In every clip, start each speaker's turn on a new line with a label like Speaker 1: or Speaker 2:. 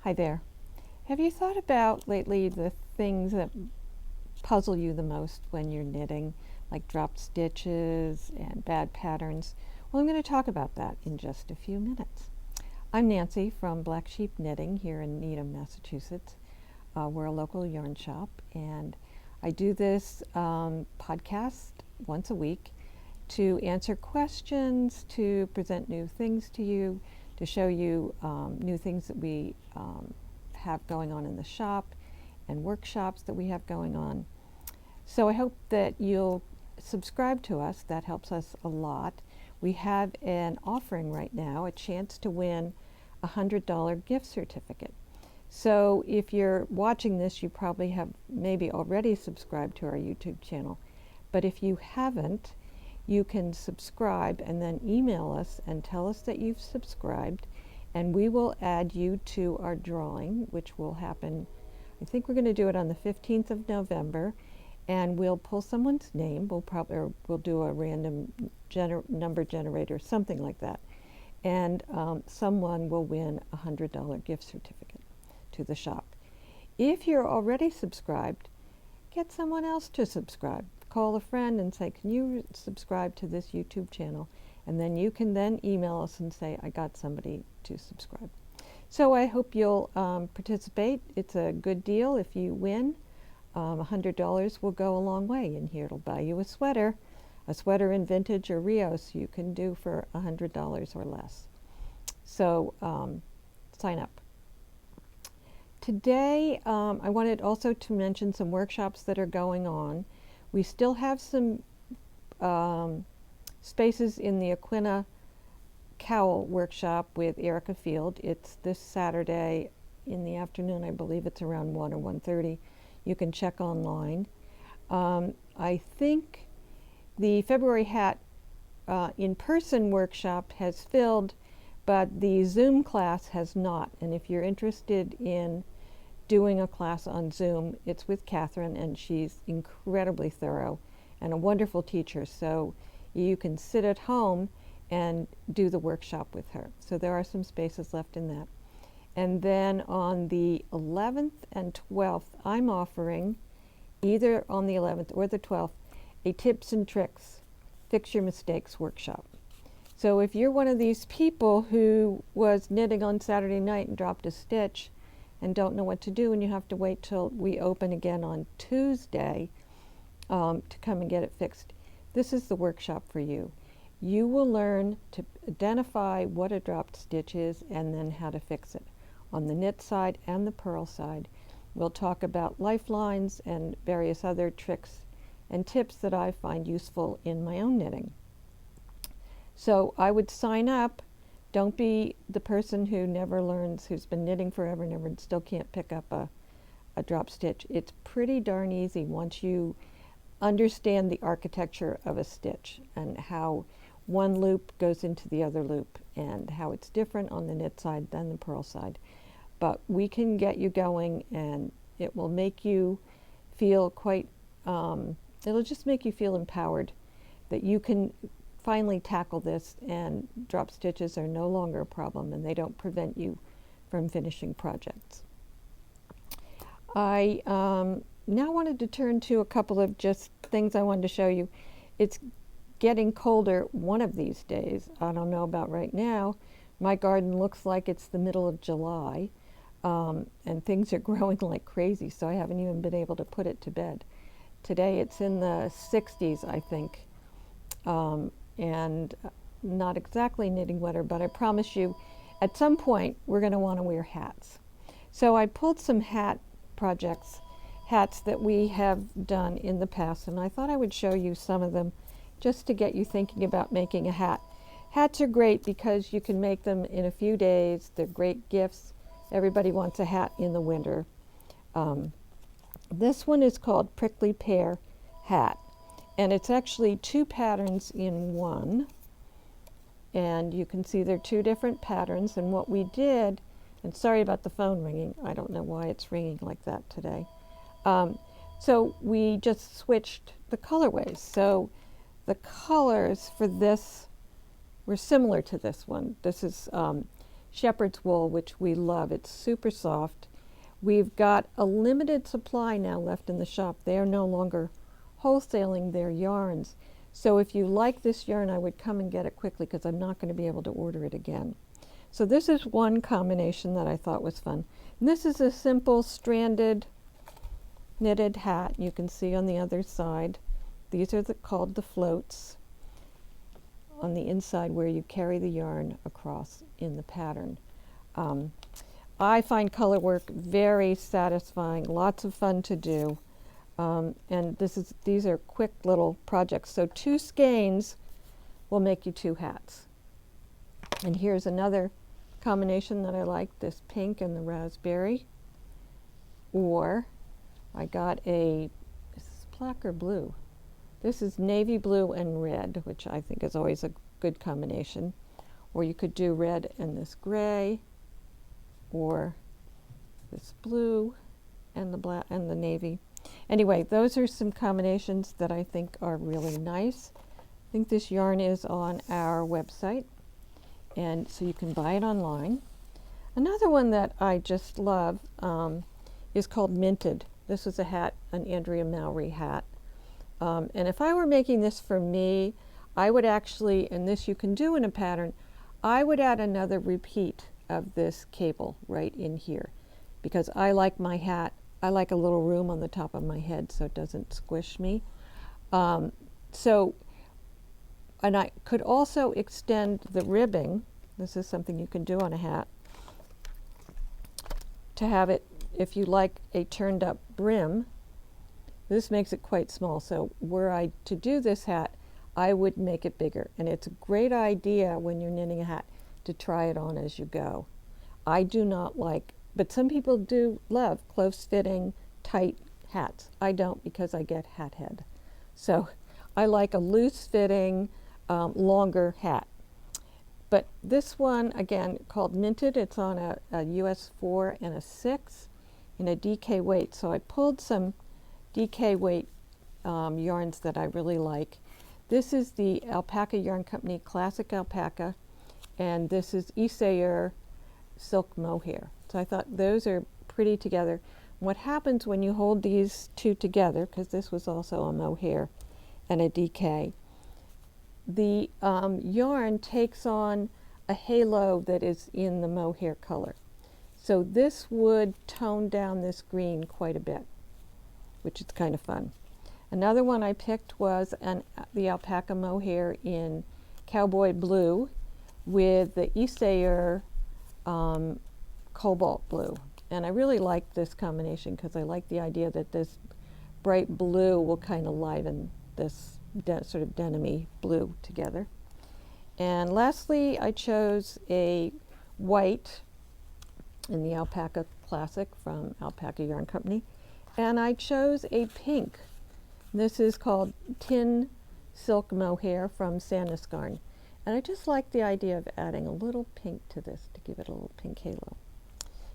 Speaker 1: Hi there. Have you thought about lately the things that puzzle you the most when you're knitting, like dropped stitches and bad patterns? Well, I'm going to talk about that in just a few minutes. I'm Nancy from Black Sheep Knitting here in Needham, Massachusetts. We're a local yarn shop, and I do this podcast once a week to answer questions, to present new things to you, to show you new things that we have going on in the shop and workshops that we have going on. So I hope that you'll subscribe to us. That helps us a lot. We have an offering right now, a chance to win a $100 gift certificate. So if you're watching this, you probably have maybe already subscribed to our YouTube channel. But if you haven't, you can subscribe and then email us and tell us that you've subscribed, and we will add you to our drawing, which will happen, I think we're going to do it on the 15th of November, and we'll pull someone's name. We'll do a random number generator, something like that, and someone will win a $100 gift certificate to the shop. If you're already subscribed, get someone else to subscribe. Call a friend and say, can you subscribe to this YouTube channel? And then you can then email us and say, I got somebody to subscribe. So I hope you'll participate. It's a good deal if you win. $100 will go a long way, and here it'll buy you a sweater in vintage or Rios you can do for $100 or less. So sign up. Today I wanted also to mention some workshops that are going on. We still have some spaces in the Aquina Cowl workshop with Erica Field. It's this Saturday in the afternoon. I believe it's around 1 or 1:30. You can check online. I think the February hat in-person workshop has filled, but the Zoom class has not. And if you're interested in doing a class on Zoom, it's with Catherine, and she's incredibly thorough and a wonderful teacher. So you can sit at home and do the workshop with her. So there are some spaces left in that. And then on the 11th and 12th, I'm offering, either on the 11th or the 12th, a tips and tricks, fix your mistakes workshop. So if you're one of these people who was knitting on Saturday night and dropped a stitch and don't know what to do, and you have to wait till we open again on Tuesday to come and get it fixed, this is the workshop for you. You will learn to identify what a dropped stitch is and then how to fix it. On the knit side and the purl side, we'll talk about lifelines and various other tricks and tips that I find useful in my own knitting. So I would sign up. Don't be the person who never learns, who's been knitting forever and ever and still can't pick up a drop stitch. It's pretty darn easy once you understand the architecture of a stitch and how one loop goes into the other loop and how it's different on the knit side than the purl side. But we can get you going, and it will make you feel it'll just make you feel empowered that you can finally tackle this, and drop stitches are no longer a problem, and they don't prevent you from finishing projects. I now wanted to turn to a couple of just things I wanted to show you. It's getting colder one of these days. I don't know about right now. My garden looks like it's the middle of July, and things are growing like crazy, so I haven't even been able to put it to bed. Today it's in the 60s, I think, and not exactly knitting weather, but I promise you at some point we're going to want to wear hats. So I pulled some hats that we have done in the past, and I thought I would show you some of them just to get you thinking about making a hat. Hats are great because you can make them in a few days. They're great gifts. Everybody wants a hat in the winter. This one is called Prickly Pear Hat, and it's actually two patterns in one. And you can see they're two different patterns, and what we did, and sorry about the phone ringing, I don't know why it's ringing like that today. So we just switched the colorways. So the colors for this were similar to this one. This is shepherd's wool, which we love. It's super soft. We've got a limited supply now left in the shop. They are no longer wholesaling their yarns. So if you like this yarn, I would come and get it quickly because I'm not going to be able to order it again. So this is one combination that I thought was fun. And this is a simple stranded knitted hat. You can see on the other side. These are called the floats on the inside where you carry the yarn across in the pattern. I find color work very satisfying, lots of fun to do. And these are quick little projects. So 2 skeins will make you 2 hats. And here's another combination that I like, this pink and the raspberry. Or I got is this black or blue? This is navy blue and red, which I think is always a good combination. Or you could do red and this gray, or this blue and the black and the navy. Anyway, those are some combinations that I think are really nice. I think this yarn is on our website, and so you can buy it online. Another one that I just love is called Minted. This is a hat, an Andrea Mowry hat. And if I were making this for me, I would actually, and this you can do in a pattern, I would add another repeat of this cable right in here, because I like my hat, I like a little room on the top of my head so it doesn't squish me. And I could also extend the ribbing. This is something you can do on a hat, to have it, if you like, a turned up brim. This makes it quite small, so were I to do this hat, I would make it bigger. And it's a great idea when you're knitting a hat to try it on as you go. I do not like, but some people do love close-fitting, tight hats. I don't, because I get hat head. So I like a loose-fitting, longer hat. But this one, again, called Minted, it's on a US 4 and a 6 in a DK weight. So I pulled some DK weight yarns that I really like. This is the Alpaca Yarn Company Classic Alpaca, and this is Isair Silk Mohair. So I thought those are pretty together. What happens when you hold these two together, because this was also a mohair and a DK, the yarn takes on a halo that is in the mohair color. So this would tone down this green quite a bit, which is kind of fun. Another one I picked was the alpaca mohair in cowboy blue with the Isair cobalt blue. And I really like this combination because I like the idea that this bright blue will kind of liven this sort of denim-y blue together. And lastly, I chose a white in the Alpaca Classic from Alpaca Yarn Company. And I chose a pink. This is called Tin Silk Mohair from Sandisgarn. And I just like the idea of adding a little pink to this to give it a little pink halo.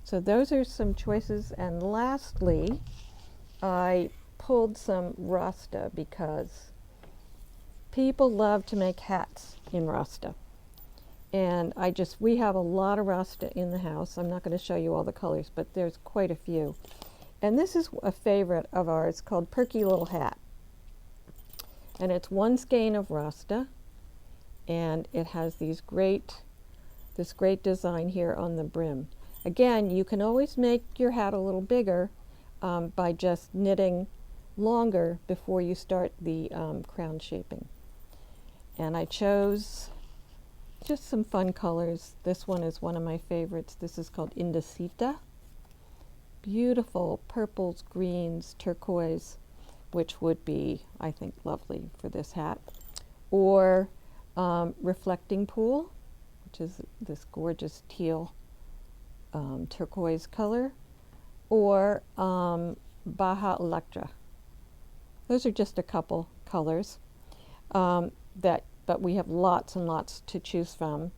Speaker 1: So those are some choices. And lastly, I pulled some Rasta because people love to make hats in Rasta. And we have a lot of Rasta in the house. I'm not going to show you all the colors, but there's quite a few. And this is a favorite of ours called Perky Little Hat. And it's 1 skein of Rasta, and it has this great design here on the brim. Again, you can always make your hat a little bigger by just knitting longer before you start the crown shaping. And I chose just some fun colors. This one is one of my favorites. This is called Indicita. Beautiful purples, greens, turquoise, which would be, I think, lovely for this hat. Or Reflecting Pool, which is this gorgeous teal turquoise color. Or Baja Electra. Those are just a couple colors but we have lots and lots to choose from.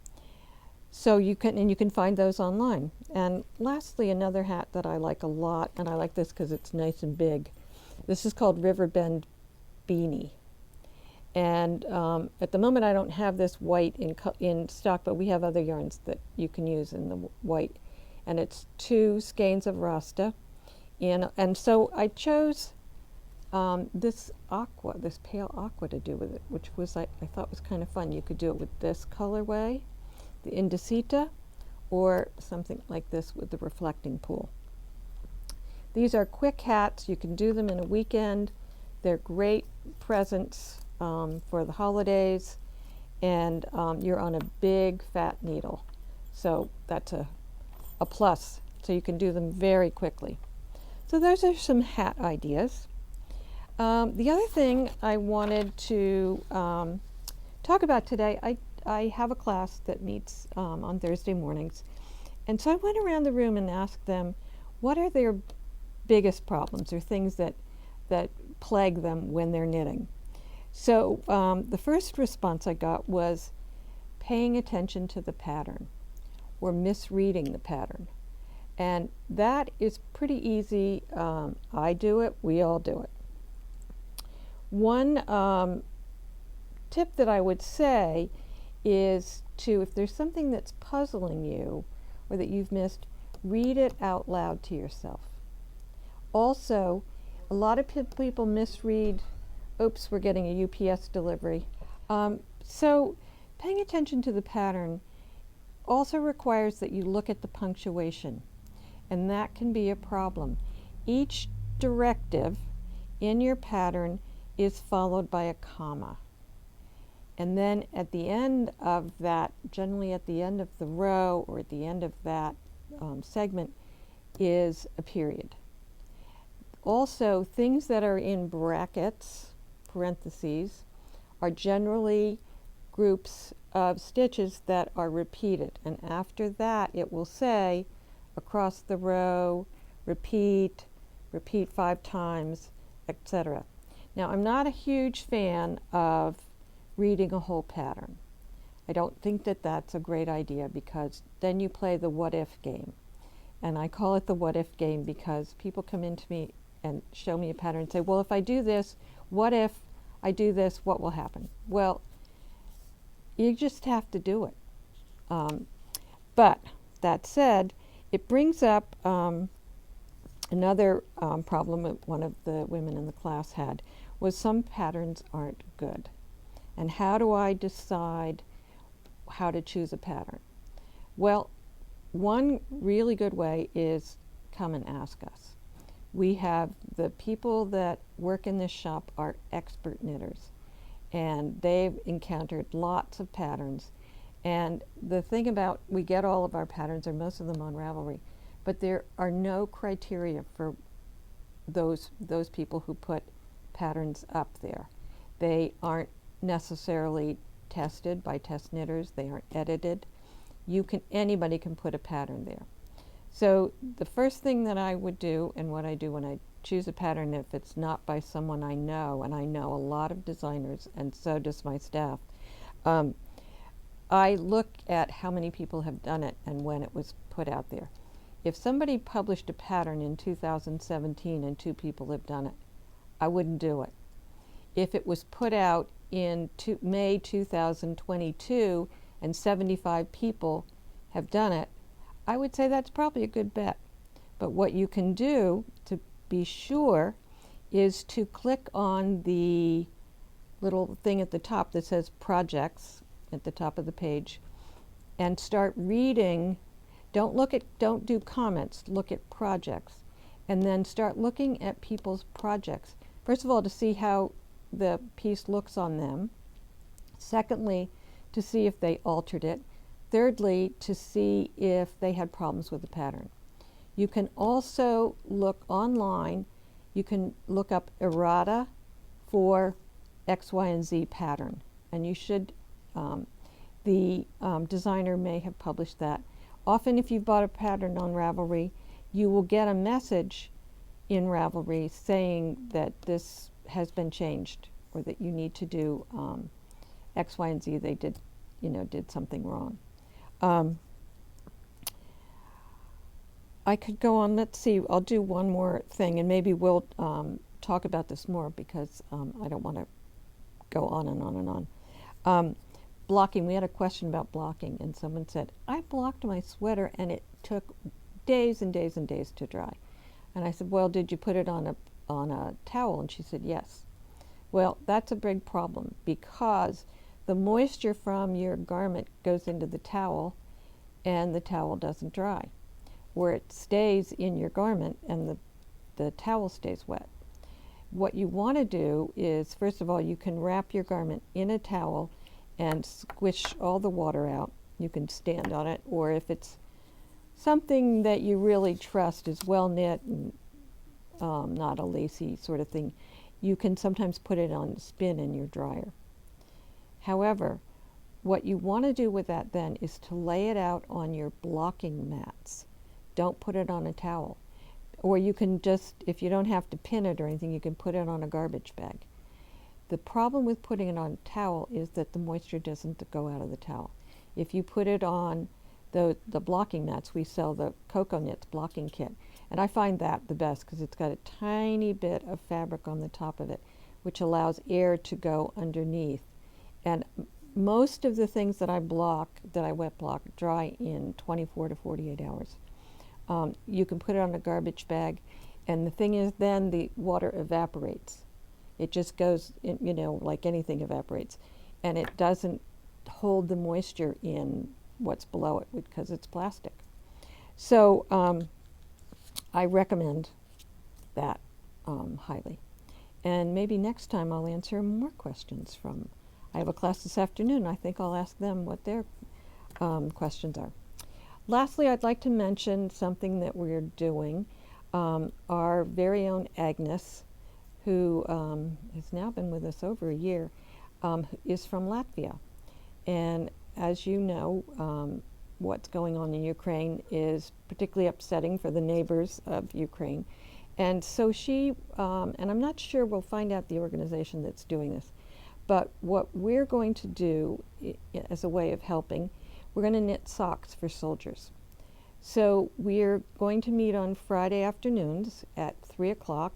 Speaker 1: So you can find those online. And lastly, another hat that I like a lot, and I like this because it's nice and big. This is called Riverbend Beanie. And at the moment I don't have this white in stock, but we have other yarns that you can use in the white. And it's 2 skeins of Rasta. And so I chose this pale aqua to do with it, which was I thought was kind of fun. You could do it with this colorway, the Indicita, or something like this with the reflecting pool. These are quick hats. You can do them in a weekend. They're great presents for the holidays, and you're on a big fat needle. So that's a plus. So you can do them very quickly. So those are some hat ideas. The other thing I wanted to talk about today, I have a class that meets on Thursday mornings. And so I went around the room and asked them, what are their biggest problems or things that plague them when they're knitting? So the first response I got was paying attention to the pattern or misreading the pattern. And that is pretty easy. I do it. We all do it. One tip that I would say is to, if there's something that's puzzling you or that you've missed, read it out loud to yourself. Also, a lot of people misread, oops, we're getting a UPS delivery. So paying attention to the pattern also requires that you look at the punctuation, and that can be a problem. Each directive in your pattern is followed by a comma. And then at the end of that, generally at the end of the row or at the end of that segment, is a period. Also, things that are in brackets, parentheses, are generally groups of stitches that are repeated. And after that, it will say across the row, repeat 5 times, etc. Now, I'm not a huge fan of reading a whole pattern. I don't think that that's a great idea, because then you play the what if game. And I call it the what if game because people come into me and show me a pattern and say, well, if I do this, what if I do this, what will happen? Well, you just have to do it. But that said, it brings up another problem that one of the women in the class had, was some patterns aren't good. And how do I decide how to choose a pattern? Well, one really good way is come and ask us. We have the people that work in this shop are expert knitters, and they've encountered lots of patterns. And the thing about, we get all of our patterns, or most of them on Ravelry, but there are no criteria for those people who put patterns up there. They aren't necessarily tested by test knitters. They aren't edited. Anybody can put a pattern there. So the first thing that I would do, and what I do when I choose a pattern, if it's not by someone I know, and I know a lot of designers, and so does my staff, I look at how many people have done it and when it was put out there. If somebody published a pattern in 2017 and 2 people have done it, I wouldn't do it. If it was put out in May 2022 and 75 people have done it, I would say that's probably a good bet. But what you can do to be sure is to click on the little thing at the top that says projects at the top of the page and start reading. Don't do comments, look at projects, and then start looking at people's projects. First of all, to see how the piece looks on them. Secondly, to see if they altered it. Thirdly, to see if they had problems with the pattern. You can also look online. You can look up errata for X, Y, and Z pattern, and you should, the designer may have published that. Often if you've bought a pattern on Ravelry, you will get a message in Ravelry saying that this has been changed, or that you need to do X, Y, and Z. They did something wrong. I could go on. Let's see. I'll do one more thing, and maybe we'll talk about this more, because I don't want to go on and on and on. Blocking, we had a question about blocking, and someone said, I blocked my sweater and it took days and days and days to dry. And I said, well, did you put it on a towel? And she said, yes. Well, that's a big problem because the moisture from your garment goes into the towel and the towel doesn't dry, where it stays in your garment and the towel stays wet. What you want to do is, first of all, you can wrap your garment in a towel and squish all the water out. You can stand on it, or if it's something that you really trust is well knit and not a lacy sort of thing, you can sometimes put it on spin in your dryer. However, what you want to do with that then is to lay it out on your blocking mats. Don't put it on a towel. Or you can just, if you don't have to pin it or anything, you can put it on a garbage bag. The problem with putting it on a towel is that the moisture doesn't go out of the towel. If you put it on the blocking mats, we sell the Cocoa Knits blocking kit. And I find that the best because it's got a tiny bit of fabric on the top of it, which allows air to go underneath. And most of the things that I wet block, dry in 24 to 48 hours. You can put it on a garbage bag, and the thing is then the water evaporates. It just goes, like anything evaporates, and it doesn't hold the moisture in what's below it because it's plastic. So I recommend that highly. And maybe next time I'll answer more questions from, I have a class this afternoon. I think I'll ask them what their questions are. Lastly, I'd like to mention something that we're doing. Our very own Agnes, who has now been with us over a year, is from Latvia. And as you know, what's going on in Ukraine is particularly upsetting for the neighbors of Ukraine. And so she, and I'm not sure, we'll find out the organization that's doing this, but what we're going to do as a way of helping, we're going to knit socks for soldiers. So we're going to meet on Friday afternoons at 3 o'clock,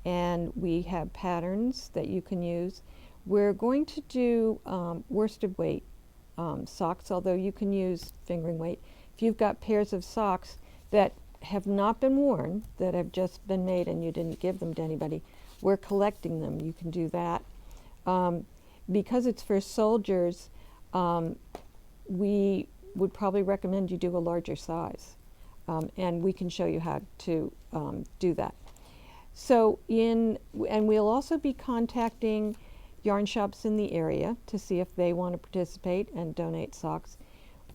Speaker 1: and we have patterns that you can use. We're going to do worsted weight socks, although you can use fingering weight. If you've got pairs of socks that have not been worn, that have just been made and you didn't give them to anybody, we're collecting them. You can do that. Because it's for soldiers, we would probably recommend you do a larger size, and we can show you how to do that. So and we'll also be contacting yarn shops in the area to see if they want to participate and donate socks.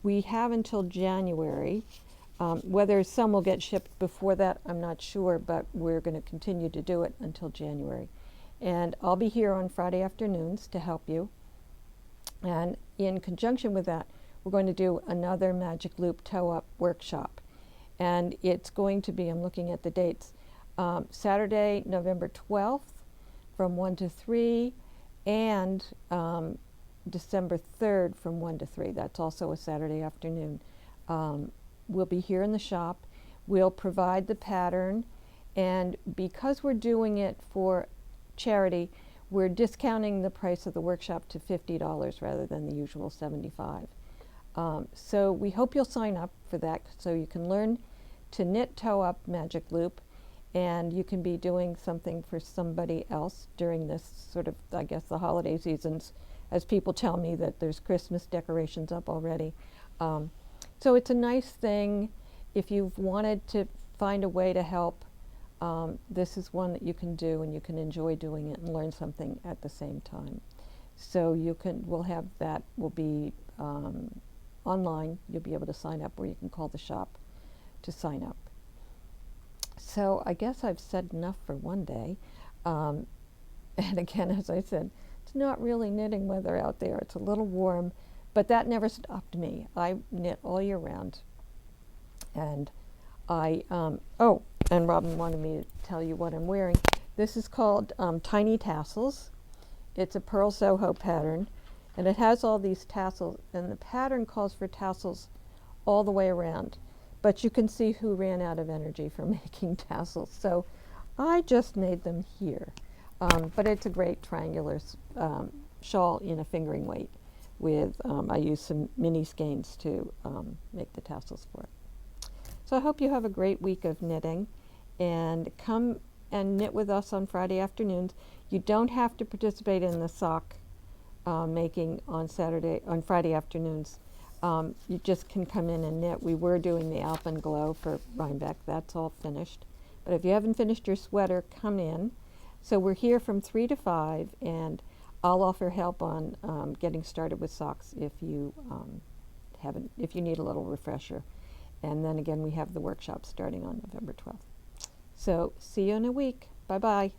Speaker 1: We have until January. Whether some will get shipped before that, I'm not sure, but we're going to continue to do it until January. And I'll be here on Friday afternoons to help you. And in conjunction with that, we're going to do another Magic Loop Toe-Up workshop. And it's going to be, I'm looking at the dates, Saturday, November 12th from 1 to 3, and December 3rd from 1 to 3. That's also a Saturday afternoon. We'll be here in the shop. We'll provide the pattern, and because we're doing it for charity, we're discounting the price of the workshop to $50 rather than the usual $75. So we hope you'll sign up for that so you can learn to knit toe-up Magic Loop, and you can be doing something for somebody else during this sort of, I guess, the holiday seasons, as people tell me that there's Christmas decorations up already. So it's a nice thing. If you've wanted to find a way to help, this is one that you can do, and you can enjoy doing it and learn something at the same time. So we'll have that, will be online. You'll be able to sign up, or you can call the shop to sign up. So I guess I've said enough for one day. And again, as I said, it's not really knitting weather out there. It's a little warm, but that never stopped me. I knit all year round. And and Robin wanted me to tell you what I'm wearing. This is called Tiny Tassels. It's a Pearl Soho pattern, and it has all these tassels, and the pattern calls for tassels all the way around. But you can see who ran out of energy for making tassels. So I just made them here. But it's a great triangular shawl in a fingering weight with, I use some mini skeins to make the tassels for it. So I hope you have a great week of knitting, and come and knit with us on Friday afternoons. You don't have to participate in the sock making on Friday afternoons. You just can come in and knit. We were doing the Alpenglow for Rhinebeck. That's all finished. But if you haven't finished your sweater, come in. So we're here from 3 to 5, and I'll offer help on getting started with socks if you if you need a little refresher. And then again, we have the workshop starting on November 12th. So see you in a week. Bye-bye.